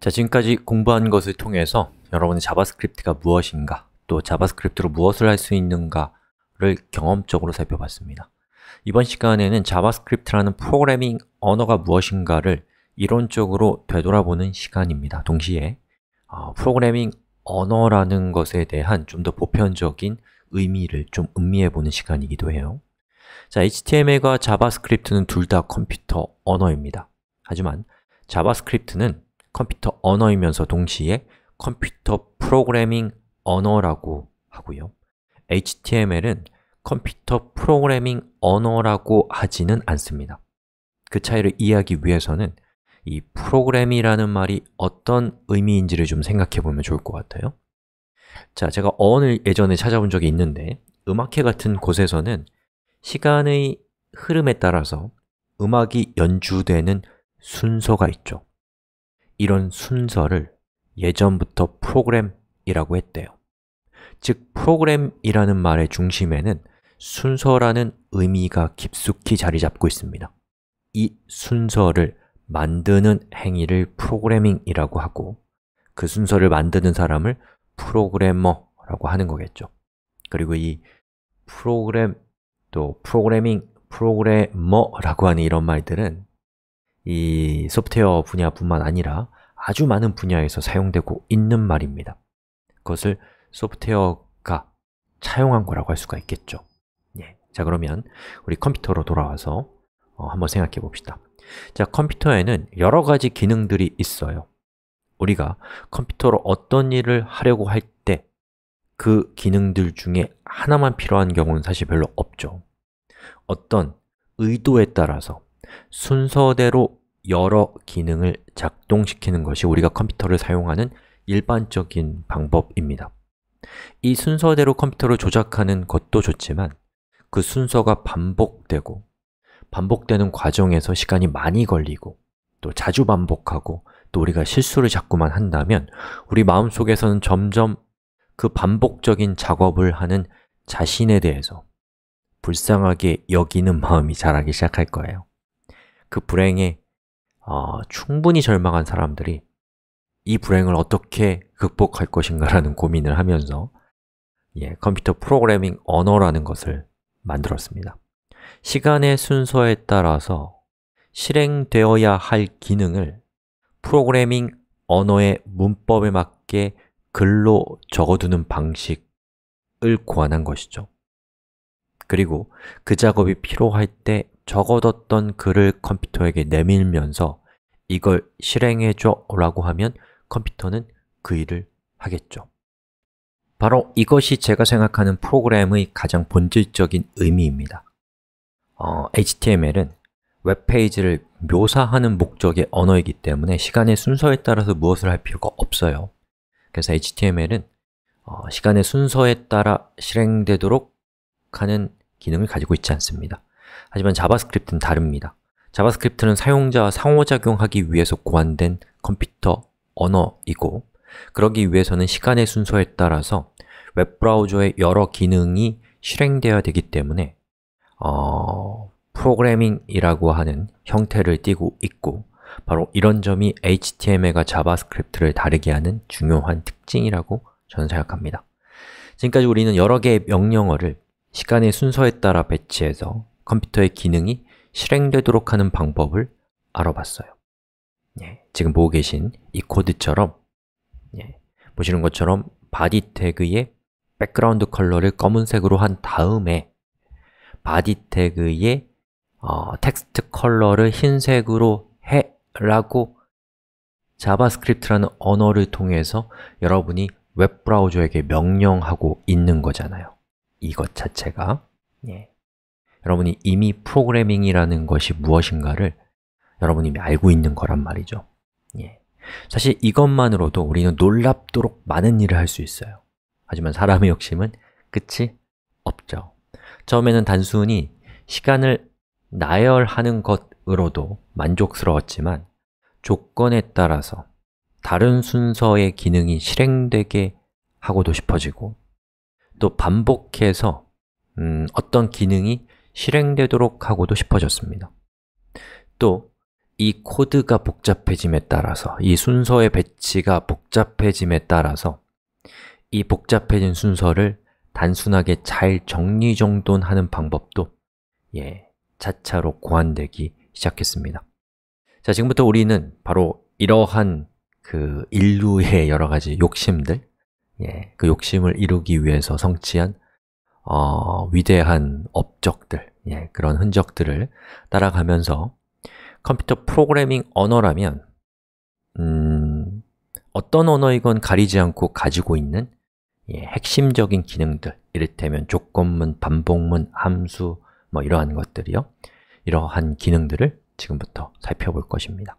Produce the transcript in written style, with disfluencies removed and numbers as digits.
자, 지금까지 공부한 것을 통해서 여러분이 자바스크립트가 무엇인가, 또 자바스크립트로 무엇을 할 수 있는가를 경험적으로 살펴봤습니다. 이번 시간에는 자바스크립트라는 프로그래밍 언어가 무엇인가를 이론적으로 되돌아보는 시간입니다. 동시에 프로그래밍 언어라는 것에 대한 좀 더 보편적인 의미를 좀 음미해보는 시간이기도 해요. 자, HTML과 자바스크립트는 둘 다 컴퓨터 언어입니다. 하지만 자바스크립트는 컴퓨터 언어이면서 동시에 컴퓨터 프로그래밍 언어라고 하고요. HTML은 컴퓨터 프로그래밍 언어라고 하지는 않습니다. 그 차이를 이해하기 위해서는 이 프로그램이라는 말이 어떤 의미인지를 좀 생각해 보면 좋을 것 같아요. 자, 제가 어원을 예전에 찾아본 적이 있는데 음악회 같은 곳에서는 시간의 흐름에 따라서 음악이 연주되는 순서가 있죠. 이런 순서를 예전부터 프로그램이라고 했대요. 즉, 프로그램이라는 말의 중심에는 순서라는 의미가 깊숙이 자리 잡고 있습니다. 이 순서를 만드는 행위를 프로그래밍이라고 하고 그 순서를 만드는 사람을 프로그래머라고 하는 거겠죠. 그리고 이 프로그램, 또 프로그래밍, 프로그래머라고 하는 이런 말들은 이 소프트웨어 분야뿐만 아니라 아주 많은 분야에서 사용되고 있는 말입니다. 그것을 소프트웨어가 차용한 거라고 할 수가 있겠죠. 자, 그러면 우리 컴퓨터로 돌아와서 한번 생각해 봅시다. 자, 컴퓨터에는 여러 가지 기능들이 있어요. 우리가 컴퓨터로 어떤 일을 하려고 할 때 그 기능들 중에 하나만 필요한 경우는 사실 별로 없죠. 어떤 의도에 따라서 순서대로 여러 기능을 작동시키는 것이 우리가 컴퓨터를 사용하는 일반적인 방법입니다. 이 순서대로 컴퓨터를 조작하는 것도 좋지만 그 순서가 반복되는 과정에서 시간이 많이 걸리고 또 자주 반복하고 또 우리가 실수를 자꾸만 한다면 우리 마음속에서는 점점 그 반복적인 작업을 하는 자신에 대해서 불쌍하게 여기는 마음이 자라기 시작할 거예요. 그 불행에 충분히 절망한 사람들이 이 불행을 어떻게 극복할 것인가라는 고민을 하면서 컴퓨터 프로그래밍 언어라는 것을 만들었습니다. 시간의 순서에 따라서 실행되어야 할 기능을 프로그래밍 언어의 문법에 맞게 글로 적어두는 방식을 고안한 것이죠. 그리고 그 작업이 필요할 때 적어뒀던 글을 컴퓨터에게 내밀면서 이걸 실행해줘 라고 하면 컴퓨터는 그 일을 하겠죠. 바로 이것이 제가 생각하는 프로그램의 가장 본질적인 의미입니다. HTML은 웹페이지를 묘사하는 목적의 언어이기 때문에 시간의 순서에 따라서 무엇을 할 필요가 없어요. 그래서 HTML은 시간의 순서에 따라 실행되도록 하는 기능을 가지고 있지 않습니다. 하지만 자바스크립트는 다릅니다. 자바스크립트는 사용자와 상호작용하기 위해서 고안된 컴퓨터 언어이고 그러기 위해서는 시간의 순서에 따라서 웹브라우저의 여러 기능이 실행되어야 되기 때문에 프로그래밍이라고 하는 형태를 띠고 있고 바로 이런 점이 HTML과 자바스크립트를 다르게 하는 중요한 특징이라고 저는 생각합니다. 지금까지 우리는 여러 개의 명령어를 시간의 순서에 따라 배치해서 컴퓨터의 기능이 실행되도록 하는 방법을 알아봤어요. 지금 보고 계신 이 코드처럼 보시는 것처럼 body 태그의 백그라운드 컬러를 검은색으로 한 다음에 body 태그의 텍스트 컬러를 흰색으로 해 라고 자바스크립트라는 언어를 통해서 여러분이 웹브라우저에게 명령하고 있는 거잖아요. 이것 자체가 여러분이 이미 프로그래밍이라는 것이 무엇인가를 여러분이 이미 알고 있는 거란 말이죠. 사실 이것만으로도 우리는 놀랍도록 많은 일을 할 수 있어요. 하지만 사람의 욕심은 끝이 없죠. 처음에는 단순히 시간을 나열하는 것으로도 만족스러웠지만 조건에 따라서 다른 순서의 기능이 실행되게 하고도 싶어지고 또 반복해서 어떤 기능이 실행되도록 하고도 싶어졌습니다. 또 이 코드가 복잡해짐에 따라서, 이 순서의 배치가 복잡해짐에 따라서 이 복잡해진 순서를 단순하게 잘 정리정돈하는 방법도 차차로 고안되기 시작했습니다. 자, 지금부터 우리는 바로 이러한 그 인류의 여러 가지 욕심들, 그 욕심을 이루기 위해서 성취한 위대한 업적들, 그런 흔적들을 따라가면서 컴퓨터 프로그래밍 언어라면 어떤 언어이건 가리지 않고 가지고 있는 핵심적인 기능들, 이를테면 조건문, 반복문, 함수, 이러한 것들이요, 이러한 기능들을 지금부터 살펴볼 것입니다.